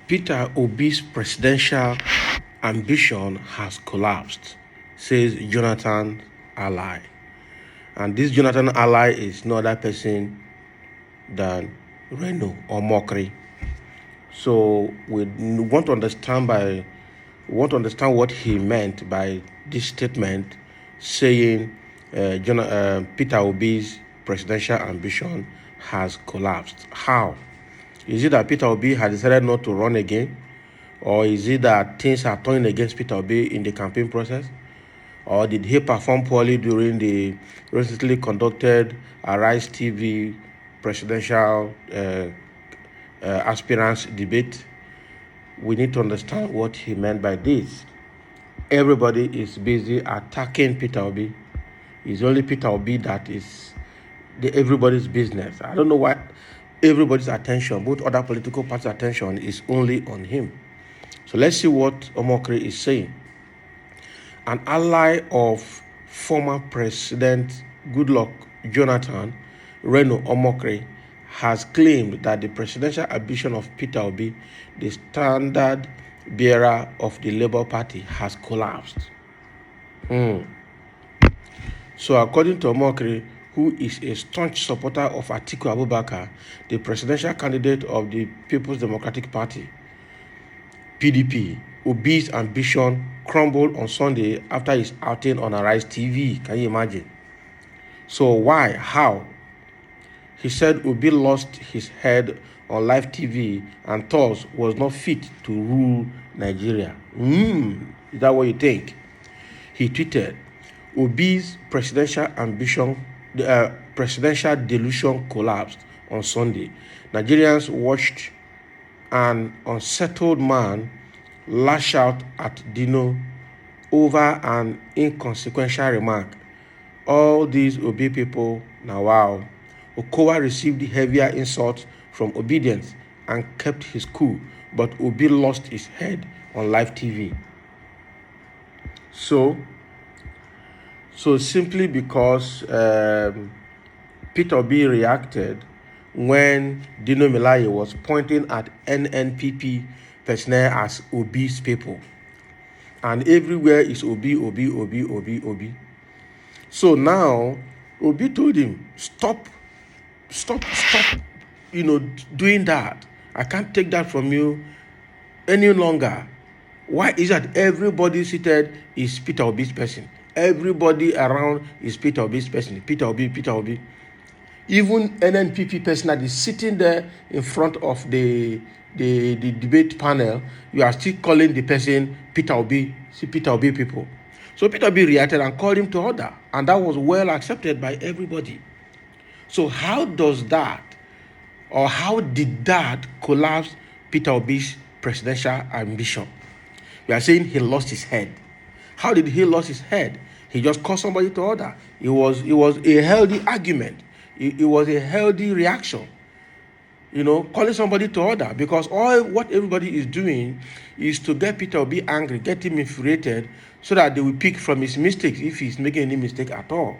Peter Obi's presidential ambition has collapsed, says Jonathan ally. And this Jonathan ally is no other person than Reno or Omokri. So we want to understand what he meant by this statement, saying Peter Obi's presidential ambition has collapsed. How? Is it that Peter Obi has decided not to run again? Or is it that things are turning against Peter Obi in the campaign process? Or did he perform poorly during the recently conducted Arise TV presidential aspirants debate? We need to understand what he meant by this. Everybody is busy attacking Peter Obi. It's only Peter Obi that is everybody's business. I don't know why everybody's attention, both other political parties' attention, is only on him. So let's see what Omokri is saying. An ally of former President Goodluck Jonathan, Reno Omokri, has claimed that the presidential ambition of Peter Obi, the standard bearer of the Labour Party, has collapsed. So according to Omokri, who is a staunch supporter of Atiku Abubakar, the presidential candidate of the People's Democratic Party, PDP, Obi's ambition crumbled on Sunday after his outing on Arise TV. Can you imagine? So why? How? He said Obi lost his head on live TV and thus was not fit to rule Nigeria. Is that what you think? He tweeted, Obi's presidential ambition, presidential delusion collapsed on Sunday. Nigerians watched an unsettled man lash out at Dino over an inconsequential remark. All these Obi people, now wow. Okowa received heavier insults from obedience and kept his cool, but Obi lost his head on live TV. So simply because Peter Obi reacted when Dino Melaye was pointing at NNPP personnel as Obi's people. And everywhere is Obi, Obi, Obi, Obi, Obi. So now, Obi told him, stop, doing that. I can't take that from you any longer. Why is that everybody seated is Peter Obi's person? Everybody around is Peter Obi's person. Peter Obi, Peter Obi. Even NNPP person that is sitting there in front of the debate panel, you are still calling the person Peter Obi, Peter Obi people. So Peter Obi reacted and called him to order, and that was well accepted by everybody. So how does that, or how did that collapse Peter Obi's presidential ambition? We are saying he lost his head. How did he lose his head? He just called somebody to order. It was a healthy argument. It was a healthy reaction. Calling somebody to order, because all what everybody is doing is to get Peter Obi angry, get him infuriated, so that they will pick from his mistakes if he's making any mistake at all.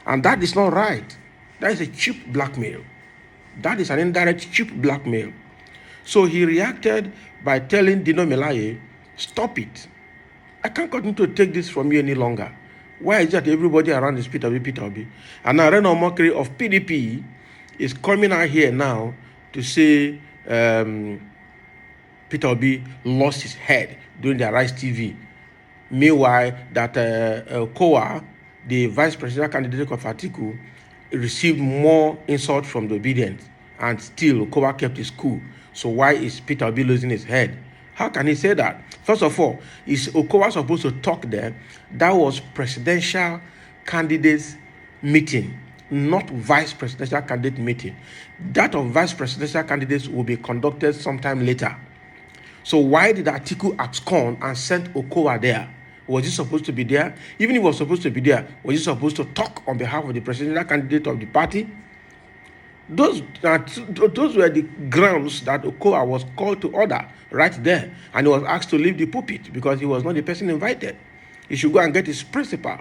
And that is not right. That is a cheap blackmail. That is an indirect cheap blackmail. So he reacted by telling Dino Melaye, stop it. I can't continue to take this from you any longer. Why is that everybody around is Peter Obi, Peter Obi? And now Reno Omokri of PDP is coming out here now to say Peter Obi lost his head during the Arise TV. Meanwhile, that Kowa, the vice presidential candidate of Atiku, received more insult from the obedient, and still Kowa kept his cool. So why is Peter Obi losing his head? How can he say that? First of all, is Okowa supposed to talk there? That was presidential candidates meeting, not vice presidential candidate meeting. That of vice presidential candidates will be conducted sometime later. So why did Atiku abscond and send Okowa there? Was he supposed to be there? Even if he was supposed to be there, was he supposed to talk on behalf of the presidential candidate of the party? Those were the grounds that Okowa was called to order right there. And he was asked to leave the pulpit because he was not the person invited. He should go and get his principal.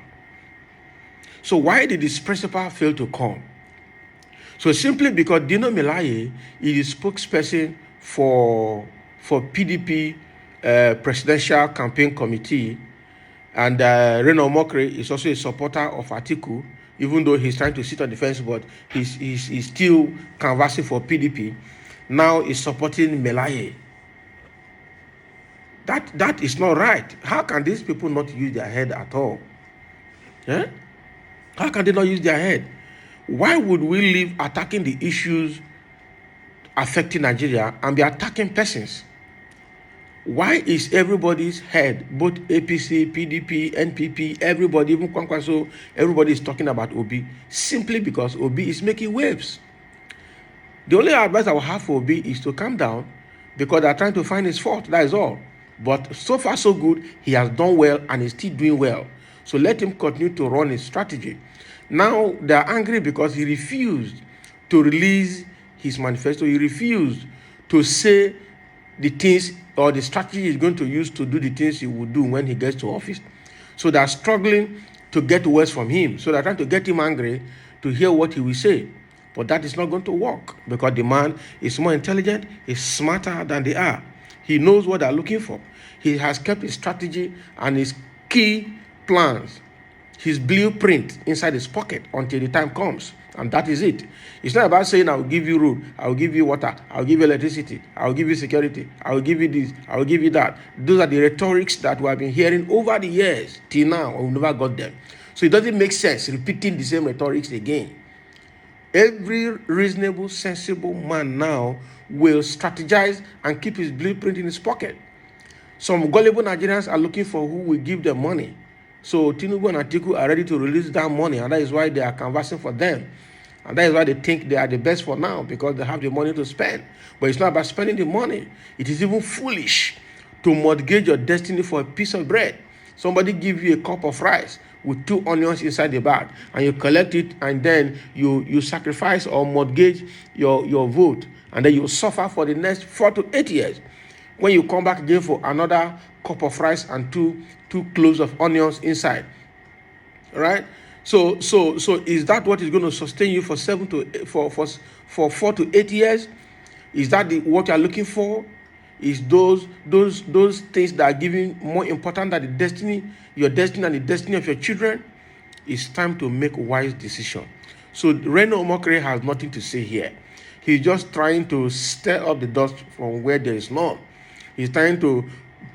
So why did his principal fail to come? So simply because Dino Melaye is the spokesperson for PDP presidential campaign committee, and Reno Omokri is also a supporter of Atiku, even though he's trying to sit on the fence, but he's still canvassing for PDP. Now he's supporting Melaye. That is not right. How can these people not use their head at all? Yeah? How can they not use their head? Why would we live attacking the issues affecting Nigeria and be attacking persons? Why is everybody's head, both APC, PDP, NPP, everybody, even Kwankwaso, everybody is talking about Obi? Simply because Obi is making waves. The only advice I will have for Obi is to calm down, because they're trying to find his fault. That is all. But so far so good. He has done well and is still doing well. So let him continue to run his strategy. Now they are angry because he refused to release his manifesto. He refused to say the things or the strategy he's going to use to do the things he will do when he gets to office. So they are struggling to get words from him. So they're trying to get him angry to hear what he will say. But that is not going to work, because the man is more intelligent, is smarter than they are. He knows what they're looking for. He has kept his strategy and his key plans, his blueprint inside his pocket until the time comes. And that is it. It's not about saying, I will give you road, I will give you water, I will give you electricity, I will give you security, I will give you this, I will give you that. Those are the rhetorics that we have been hearing over the years. Till now, we've never got them. So it doesn't make sense repeating the same rhetorics again. Every reasonable, sensible man now will strategize and keep his blueprint in his pocket. Some gullible Nigerians are looking for who will give them money. So Tinubu and Atiku are ready to release that money, and that is why they are canvassing for them. And that is why they think they are the best for now, because they have the money to spend. But it's not about spending the money. It is even foolish to mortgage your destiny for a piece of bread. Somebody give you a cup of rice with 2 onions inside the bag, and you collect it, and then you sacrifice or mortgage your vote, and then you suffer for the next 4 to 8 years. When you come back again for another cup of rice and two cloves of onions inside, right? So is that what is going to sustain you for 4 to 8 years? Is that what you are looking for? Is those things that are giving more important than the destiny, your destiny and the destiny of your children? It's time to make a wise decision. So Reno Omokri has nothing to say here. He's just trying to stir up the dust from where there is none. He's trying to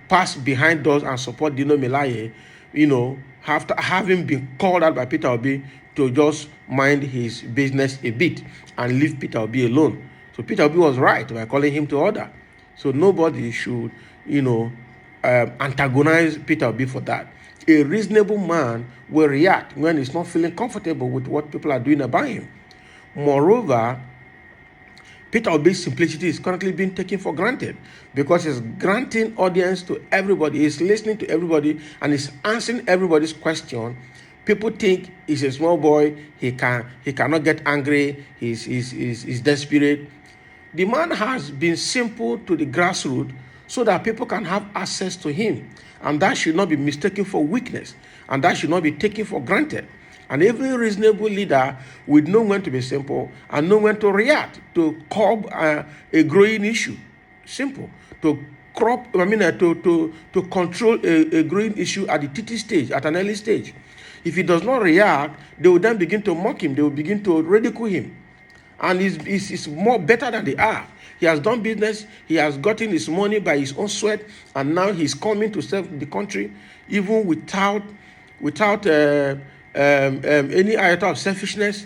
pass behind doors and support Dino Melaye, after having been called out by Peter Obi to just mind his business a bit and leave Peter Obi alone. So Peter Obi was right by calling him to order. So nobody should, antagonize Peter Obi for that. A reasonable man will react when he's not feeling comfortable with what people are doing about him. Moreover, Peter Obi's simplicity is currently being taken for granted, because he's granting audience to everybody, he's listening to everybody, and he's answering everybody's question. People think he's a small boy, he cannot get angry, he's desperate. The man has been simple to the grassroots so that people can have access to him, and that should not be mistaken for weakness, and that should not be taken for granted. And every reasonable leader would know when to be simple and know when to react to curb a growing issue. Simple. To control a growing issue at the TT stage, at an early stage. If he does not react, they will then begin to mock him. They will begin to ridicule him. And he's more better than they are. He has done business. He has gotten his money by his own sweat. And now he's coming to serve the country even without any iota of selfishness.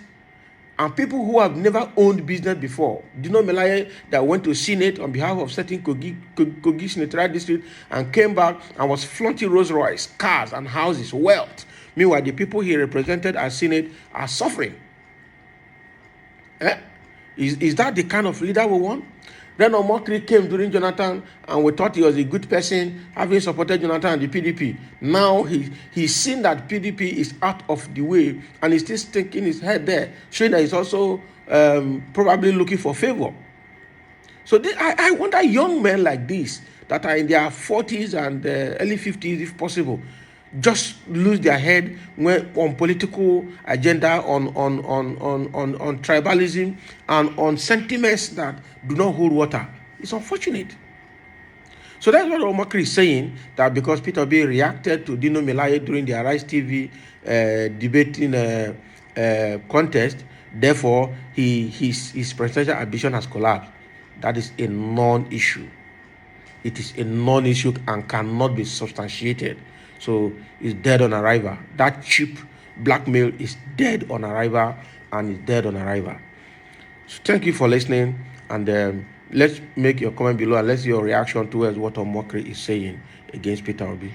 And people who have never owned business before, Dino Melaye that went to Senate on behalf of certain Kogi Senatorial District and came back and was flaunting Rolls Royce, cars and houses, wealth. Meanwhile, the people he represented as Senate are suffering. Is that the kind of leader we want? Then Omokri came during Jonathan, and we thought he was a good person, having supported Jonathan and the PDP. Now he's seen that PDP is out of the way, and he's still sticking his head there, showing that he's also probably looking for favor. So I wonder young men like this, that are in their 40s and early 50s, if possible, just lose their head when on political agenda, on tribalism, and on sentiments that do not hold water. It's unfortunate. So that's what Omokri is saying, that because Peter Obi reacted to Dino Melaye during the Arise TV debating contest, therefore his presidential ambition has collapsed. That is a non-issue. It is a non-issue and cannot be substantiated. So it's dead on arrival. That cheap blackmail is dead on arrival and is dead on arrival. So thank you for listening, and let's make your comment below and let's see your reaction towards what Omokri is saying against Peter Obi.